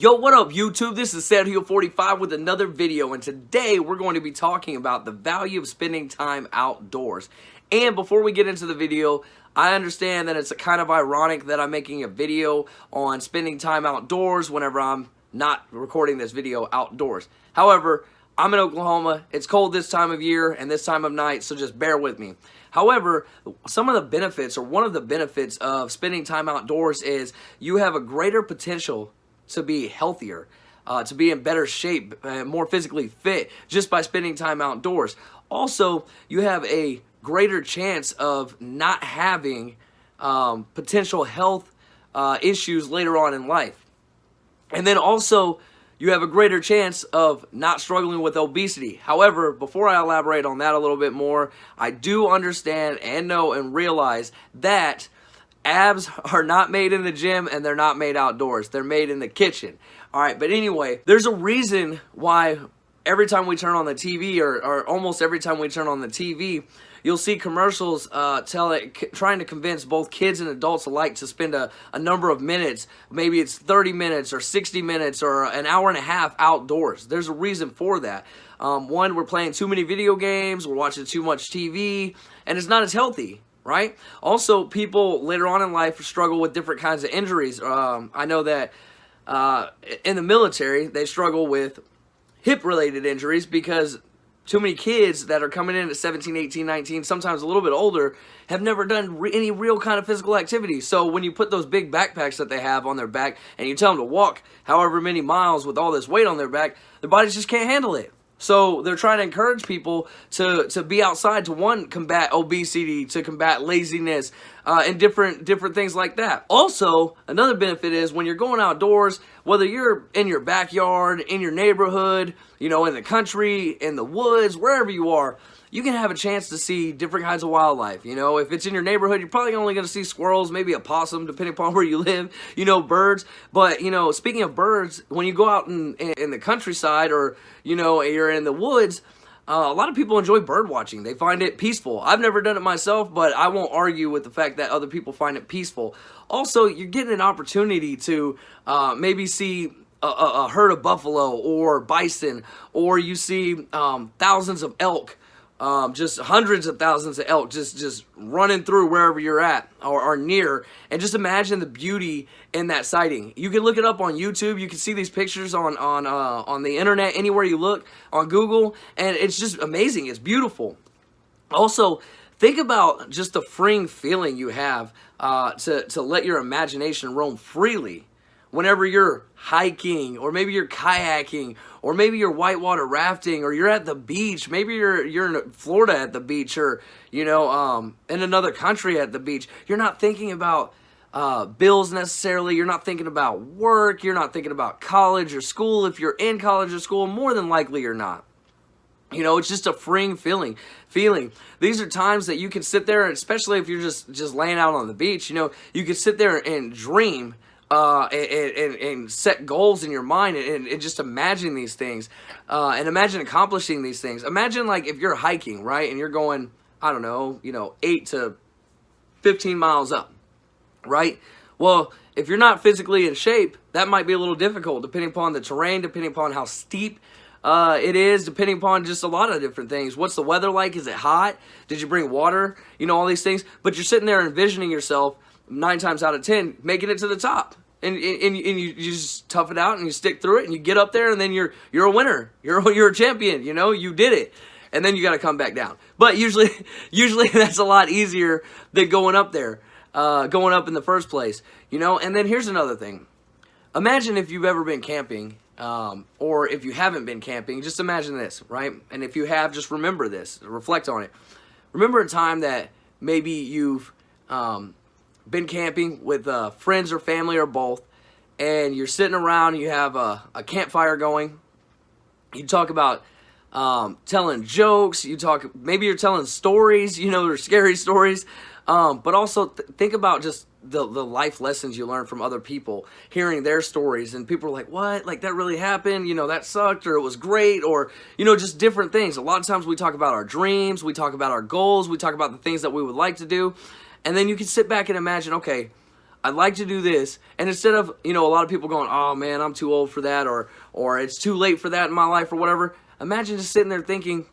Yo, what up YouTube? This is Sergio45 with another video, and today we're going to be talking about the value of spending time outdoors. And before we get into the video, I understand that it's kind of ironic that I'm making a video on spending time outdoors whenever I'm not recording this video outdoors. However, I'm in Oklahoma, it's cold this time of year and this time of night, so just bear with me. However, some of the benefits, or one of the benefits of spending time outdoors is you have a greater potential to be healthier, to be in better shape, more physically fit, just by spending time outdoors. Also, you have a greater chance of not having potential health issues later on in life. And then also, you have a greater chance of not struggling with obesity. However, before I elaborate on that a little bit more, I do understand and know and realize that abs are not made in the gym and they're not made outdoors. They're made in the kitchen. All right, but anyway, there's a reason why every time we turn on the TV, or almost every time we turn on the TV, you'll see commercials trying to convince both kids and adults alike to spend a number of minutes, maybe it's 30 minutes or 60 minutes or an hour and a half outdoors. There's a reason for that. One, we're playing too many video games, we're watching too much TV, and it's not as healthy. Right? Also, people later on in life struggle with different kinds of injuries. I know that in the military, they struggle with hip-related injuries because too many kids that are coming in at 17, 18, 19, sometimes a little bit older, have never done any real kind of physical activity. So when you put those big backpacks that they have on their back and you tell them to walk however many miles with all this weight on their back, their bodies just can't handle it. So they're trying to encourage people to be outside, to one, combat obesity, to combat laziness, and different things like that. Also, another benefit is when you're going outdoors, whether you're in your backyard, in your neighborhood, you know, in the country, in the woods, wherever you are, you can have a chance to see different kinds of wildlife. You know, if it's in your neighborhood, you're probably only going to see squirrels, maybe a possum, depending upon where you live, you know, birds. But, you know, speaking of birds, when you go out in the countryside, or, you know, you're in the woods, a lot of people enjoy bird watching. They find it peaceful. I've never done it myself, but I won't argue with the fact that other people find it peaceful. Also, you're getting an opportunity to maybe see a herd of buffalo or bison, or you see thousands of elk. Just hundreds of thousands of elk just running through wherever you're at or near, and just imagine the beauty in that sighting. You can look it up on YouTube. You can see these pictures on the internet, anywhere you look, on Google, and it's just amazing. It's beautiful. Also, think about just the freeing feeling you have to let your imagination roam freely whenever you're hiking, or maybe you're kayaking, or maybe you're whitewater rafting, or you're at the beach. Maybe you're in Florida at the beach, or, you know, in another country at the beach. You're not thinking about bills necessarily. You're not thinking about work. You're not thinking about college or school. If you're in college or school, more than likely you're not. You know, it's just a freeing feeling. These are times that you can sit there, especially if you're just laying out on the beach. You know, you can sit there and dream. And set goals in your mind, and just imagine these things, and imagine accomplishing these things. Imagine, like, if you're hiking, right, and you're going, I don't know, you know, 8 to 15 miles up, right? Well, if you're not physically in shape, that might be a little difficult, depending upon the terrain, depending upon how steep it is, depending upon just a lot of different things. What's the weather like? Is it hot? Did you bring water? You know, all these things. But you're sitting there envisioning yourself 9 times out of 10 making it to the top, and you just tough it out and you stick through it, and you get up there, and then you're a winner. You're a champion. You know, you did it, and then you got to come back down. But usually that's a lot easier than going up there, going up in the first place. You know, and then here's another thing. Imagine if you've ever been camping, or if you haven't been camping. Just imagine this, right? And if you have, just remember this, reflect on it. Remember a time that maybe you've been camping with friends or family, or both, and you're sitting around, you have a campfire going. You talk about telling jokes, maybe you're telling stories, you know, or scary stories, but also think about just the life lessons you learn from other people, hearing their stories, and people are like, what, like, that really happened, you know, that sucked, or it was great, or, you know, just different things. A lot of times we talk about our dreams, we talk about our goals, we talk about the things that we would like to do. And then you can sit back and imagine, okay, I'd like to do this. And instead of, a lot of people going, oh man, I'm too old for that, or it's too late for that in my life or whatever. Imagine just sitting there thinking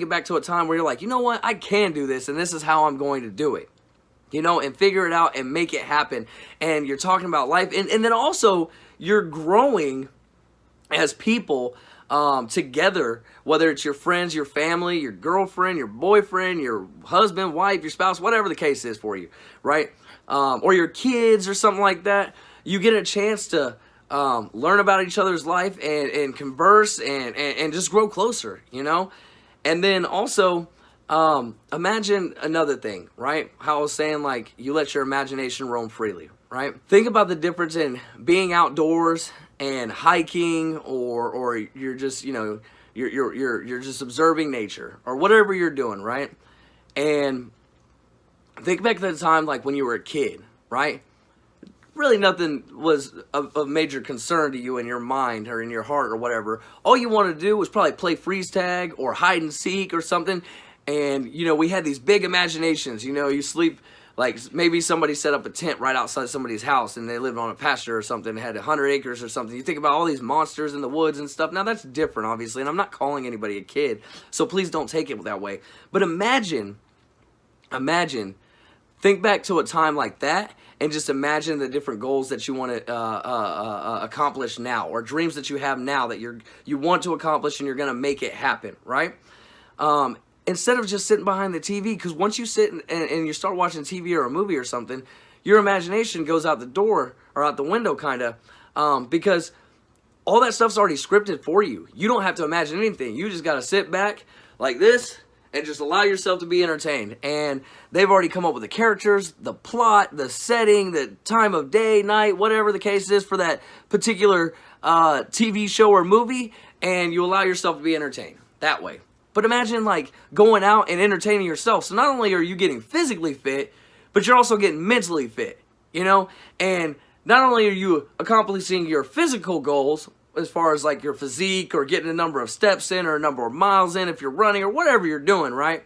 back to a time where you're like, you know what, I can do this and this is how I'm going to do it. And figure it out and make it happen. And you're talking about life. And then also you're growing as people together, whether it's your friends, your family, your girlfriend, your boyfriend, your husband, wife, your spouse, whatever the case is for you, right? Or your kids or something like that. You get a chance to learn about each other's life and converse and just grow closer, And then also, imagine another thing, right? How I was saying, like, you let your imagination roam freely, right? Think about the difference in being outdoors and hiking, or you're just, you're just observing nature, or whatever you're doing, right? And think back to the time, like, when you were a kid, right? Really nothing was of major concern to you in your mind or in your heart or whatever. All you wanted to do was probably play freeze tag or hide and seek or something. And, we had these big imaginations. You sleep, like, maybe somebody set up a tent right outside somebody's house and they lived on a pasture or something and had 100 acres or something. You think about all these monsters in the woods and stuff. Now, that's different, obviously, and I'm not calling anybody a kid, so please don't take it that way. But imagine, think back to a time like that and just imagine the different goals that you want to accomplish now, or dreams that you have now that you want to accomplish and you're going to make it happen, right? Instead of just sitting behind the TV, because once you sit and you start watching TV or a movie or something, your imagination goes out the door, or out the window, kind of, because all that stuff's already scripted for you. You don't have to imagine anything. You just got to sit back like this and just allow yourself to be entertained. And they've already come up with the characters, the plot, the setting, the time of day, night, whatever the case is for that particular TV show or movie, and you allow yourself to be entertained that way. But imagine, like, going out and entertaining yourself. So not only are you getting physically fit, but you're also getting mentally fit, And not only are you accomplishing your physical goals, as far as, like, your physique or getting a number of steps in or a number of miles in if you're running or whatever you're doing, right?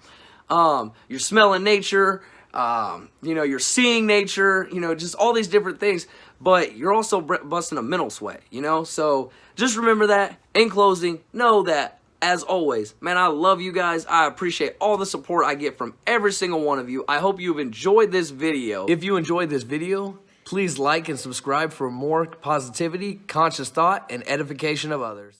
You're smelling nature, you're seeing nature, just all these different things. But you're also busting a mental sweat, So just remember that. In closing, know that, as always, man, I love you guys. I appreciate all the support I get from every single one of you. I hope you've enjoyed this video. If you enjoyed this video, please like and subscribe for more positivity, conscious thought, and edification of others.